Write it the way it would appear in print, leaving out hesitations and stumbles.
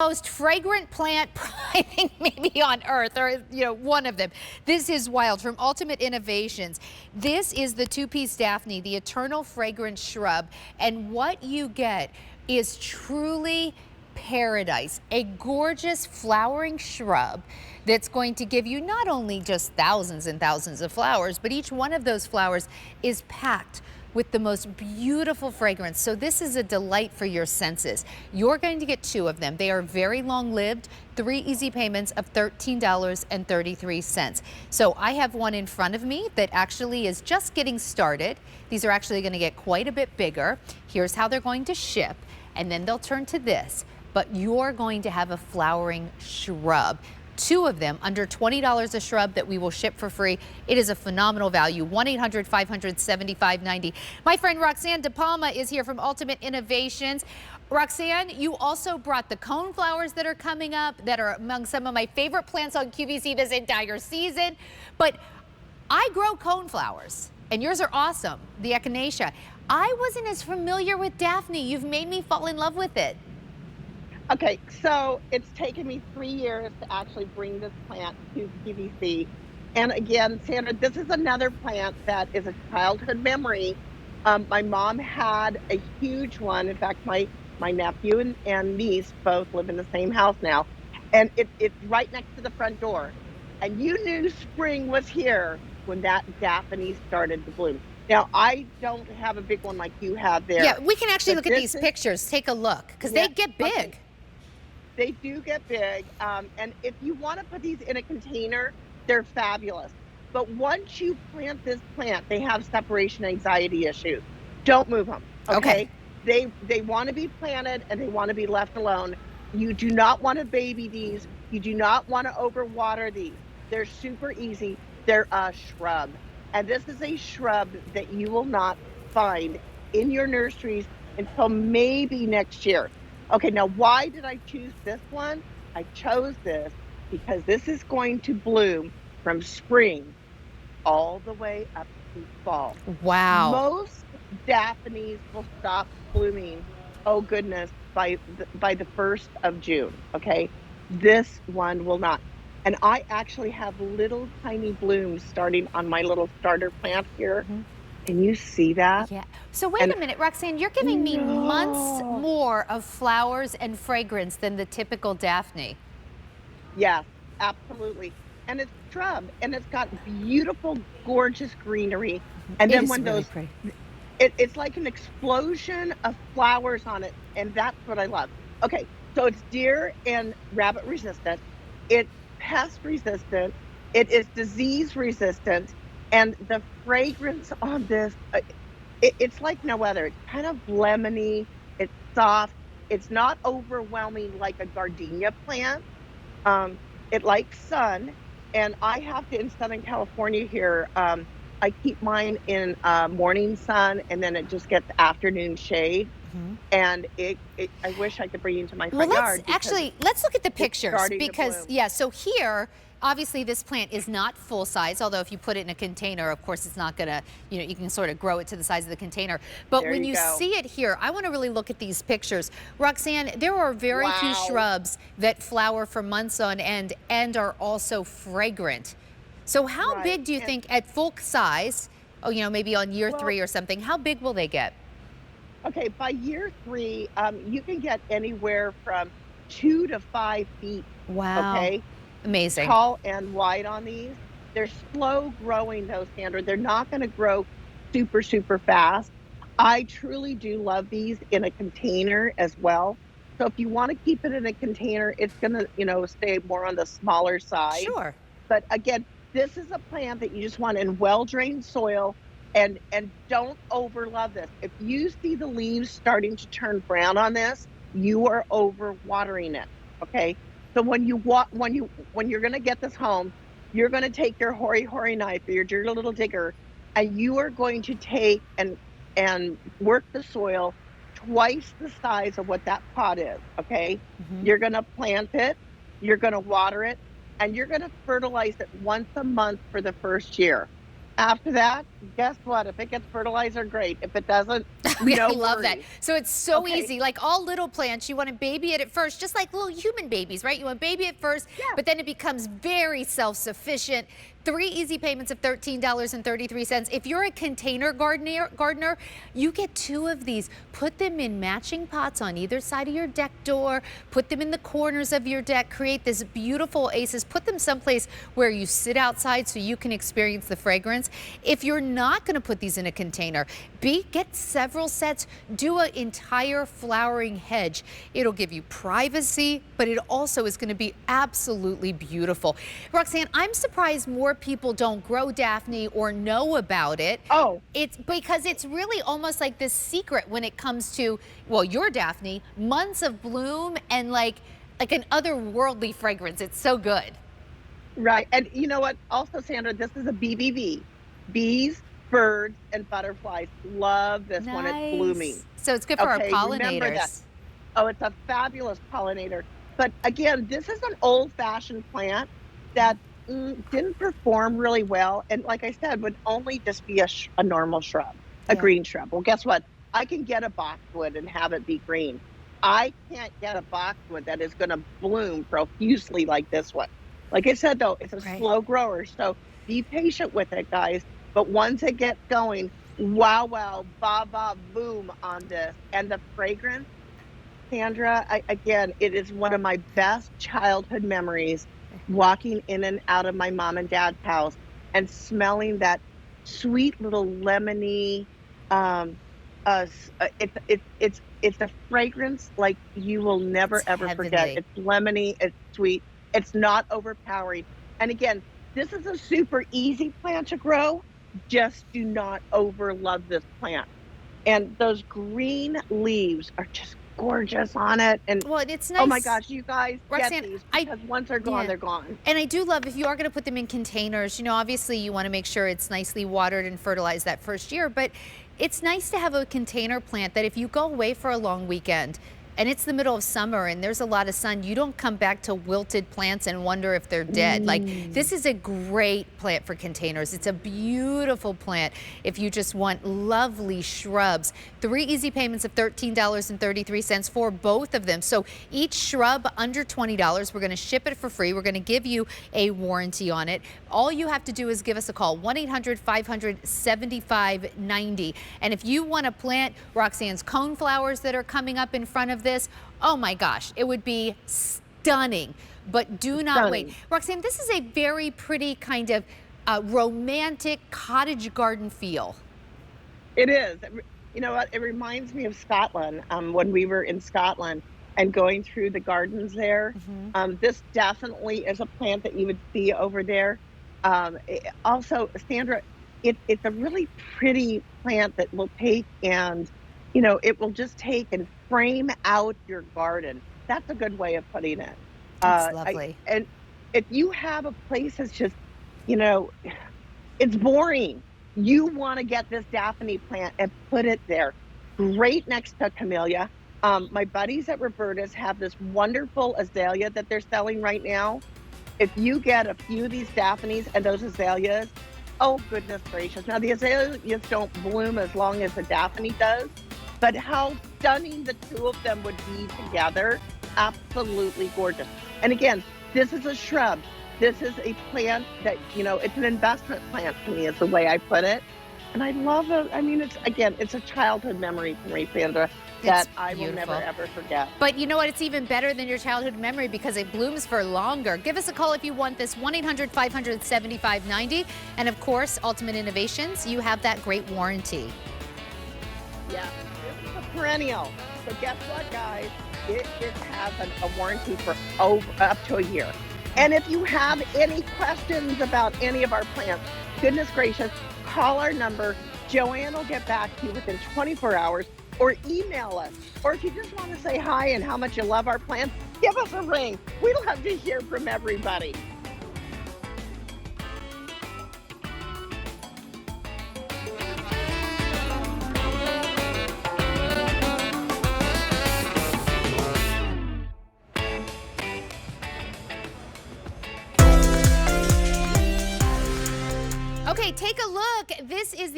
most fragrant plant, I think maybe on earth, or one of them. This is wild from Ultimate Innovations. This is the 2-piece Daphne, the eternal fragrance shrub. And what you get is truly paradise, a gorgeous flowering shrub that's going to give you not only just thousands and thousands of flowers, but each one of those flowers is packed with the most beautiful fragrance. So this is a delight for your senses. You're going to get 2 of them. They are very long-lived, 3 easy payments of $13.33. So I have one in front of me that actually is just getting started. These are actually going to get quite a bit bigger. Here's how they're going to ship, and then they'll turn to this. But you're going to have a flowering shrub. 2 of them under $20 a shrub that we will ship for free. It is a phenomenal value. 1-800-500-7590. My friend Roxanne DePalma is here from Ultimate Innovations. Roxanne, you also brought the cone flowers that are coming up, that are among some of my favorite plants on QVC this entire season. But I grow cone flowers, and yours are awesome, the echinacea. I wasn't as familiar with Daphne. You've made me fall in love with it. Okay, so it's taken me 3 years to actually bring this plant to QVC. And again, Sandra, this is another plant that is a childhood memory. My mom had a huge one. In fact, my nephew and niece both live in the same house now. And it's right next to the front door. And you knew spring was here when that Daphne started to bloom. Now, I don't have a big one like you have there. Yeah, we can actually look at these pictures. Take a look, because they get big. Okay. They do get big, and if you want to put these in a container, they're fabulous. But once you plant this plant, they have separation anxiety issues. Don't move them, okay? They want to be planted, and they want to be left alone. You do not want to baby these. You do not want to overwater these. They're super easy. They're a shrub. And this is a shrub that you will not find in your nurseries until maybe next year. Okay, now why did I choose this one? I chose this because this is going to bloom from spring all the way up to fall. Wow. Most Daphnes will stop blooming, oh goodness, by the 1st of June, okay? This one will not. And I actually have little tiny blooms starting on my little starter plant here. Can you see that? Yeah. So wait a minute, Roxanne, you're giving me months more of flowers and fragrance than the typical Daphne. Yes, absolutely. And it's shrub, and it's got beautiful, gorgeous greenery. And then when those, it's like an explosion of flowers on it, and that's what I love. Okay, so it's deer and rabbit resistant. It's pest resistant. It is disease resistant. And the fragrance on this, it's like no other. It's kind of lemony, it's soft, it's not overwhelming like a gardenia plant. It likes sun, and I have to, in Southern California here, I keep mine in morning sun, and then it just gets afternoon shade. And I wish I could bring you into my front yard. Let's look at the pictures, because so here, obviously this plant is not full size, although if you put it in a container, of course it's not gonna, you can sort of grow it to the size of the container. But when you see it here, I want to really look at these pictures. Roxanne, there are very few shrubs that flower for months on end and are also fragrant. So how big do you think at full size, maybe on year 3 or something, how big will they get? Okay, by year 3, you can get anywhere from 2 to 5 feet. Wow. Okay. Amazing. Tall and wide on these. They're slow growing though, Sandra. They're not going to grow super, super fast. I truly do love these in a container as well. So if you want to keep it in a container, it's going to, stay more on the smaller side. Sure. But again, this is a plant that you just want in well-drained soil, and don't overlove this. If you see the leaves starting to turn brown on this, you are overwatering it. Okay. So when you're going to get this home, you're going to take your hoary knife or your dirty little digger, and you are going to take and work the soil twice the size of what that pot is, okay? You're going to plant it, you're going to water it, and you're going to fertilize it once a month for the first year. After that, guess what? If it gets fertilizer, great. If it doesn't, Yeah, I no love that. worries. So it's so Okay. easy. Like all little plants, you want to baby it at first, just like little human babies, right? You want to baby it first, Yeah. but then it becomes very self-sufficient. 3 easy payments of $13.33. If you're a container gardener, you get 2 of these. Put them in matching pots on either side of your deck door. Put them in the corners of your deck. Create this beautiful oasis. Put them someplace where you sit outside so you can experience the fragrance. If you're not going to put these in a container, get several sets. Do an entire flowering hedge. It'll give you privacy, but it also is going to be absolutely beautiful. Roxanne, I'm surprised more people don't grow Daphne or know about it. Oh, It's because it's really almost like this secret when it comes to, well, your Daphne, months of bloom and like an otherworldly fragrance. It's so good. right. And you know what? Also, Sandra, this is a BBB. Bees, birds, and butterflies love this when it's blooming. So it's good for our Okay, remember that. pollinators. Oh, it's a fabulous pollinator. But again, this is an old-fashioned plant that didn't perform really well. And like I said, would only just be a normal shrub, a Yeah. green shrub. Well, guess what? I can get a boxwood and have it be green. I can't get a boxwood that is going to bloom profusely like this one. Like I said, though, it's a Right. slow grower. So be patient with it, guys. But once it gets going, wow, wow, ba, ba, boom on this. And the fragrance, Sandra, again, it is one of my best childhood memories walking in and out of my mom and dad's house and smelling that sweet little lemony, um, it's a fragrance like you will never It's ever forget. heavenly. It's lemony, it's sweet, it's not overpowering. And again, this is a super easy plant to grow. Just do not over love this plant. And those green leaves are just gorgeous on it. And Well, it's nice. oh my gosh, you guys Roxanne, get these because once they're gone, yeah. they're gone. And I do love if you are going to put them in containers, you know, obviously you want to make sure it's nicely watered and fertilized that first year, but it's nice to have a container plant that if you go away for a long weekend and it's the middle of summer and there's a lot of sun, you don't come back to wilted plants and wonder if they're dead. Like, this is a great plant for containers. It's a beautiful plant if you just want lovely shrubs. 3 easy payments of $13.33 for both of them. So each shrub under $20, we're going to ship it for free. We're going to give you a warranty on it. All you have to do is give us a call, 1-800-500-7590. And if you want to plant Roxanne's coneflowers that are coming up in front of this, oh my gosh, it would be stunning. But do not wait. Roxanne, this is a very pretty kind of romantic cottage garden feel. It is. You know what? It reminds me of Scotland. When we were in Scotland and going through the gardens there, this definitely is a plant that you would see over there. Also, Sandra, it's a really pretty plant that will take and, you know, it will just take and frame out your garden. That's a good way of putting it. That's lovely. And if you have a place that's just, you know, it's boring, you want to get this Daphne plant and put it there, right next to camellia. My buddies at Roberta's have this wonderful azalea that they're selling right now. If you get a few of these Daphnes and those azaleas, oh goodness gracious. Now the azaleas don't bloom as long as the Daphne does, but how stunning the two of them would be together. Absolutely gorgeous. And again, this is a shrub. This is a plant that, you know, it's an investment plant to me is the way I put it. And I love it. I mean, it's a childhood memory for me, Sandra, that I will never, ever forget. But you know what? It's even better than your childhood memory because it blooms for longer. Give us a call if you want this, 1-800-500-7590. And of course, Ultimate Innovations, you have that great warranty. Yeah, this is a perennial. So guess what, guys? It has a warranty for up to a year. And if you have any questions about any of our plants, goodness gracious, call our number. Joanne will get back to you within 24 hours or email us. Or if you just want to say hi and how much you love our plants, give us a ring. We'd love to hear from everybody. Okay, take a look. look, this is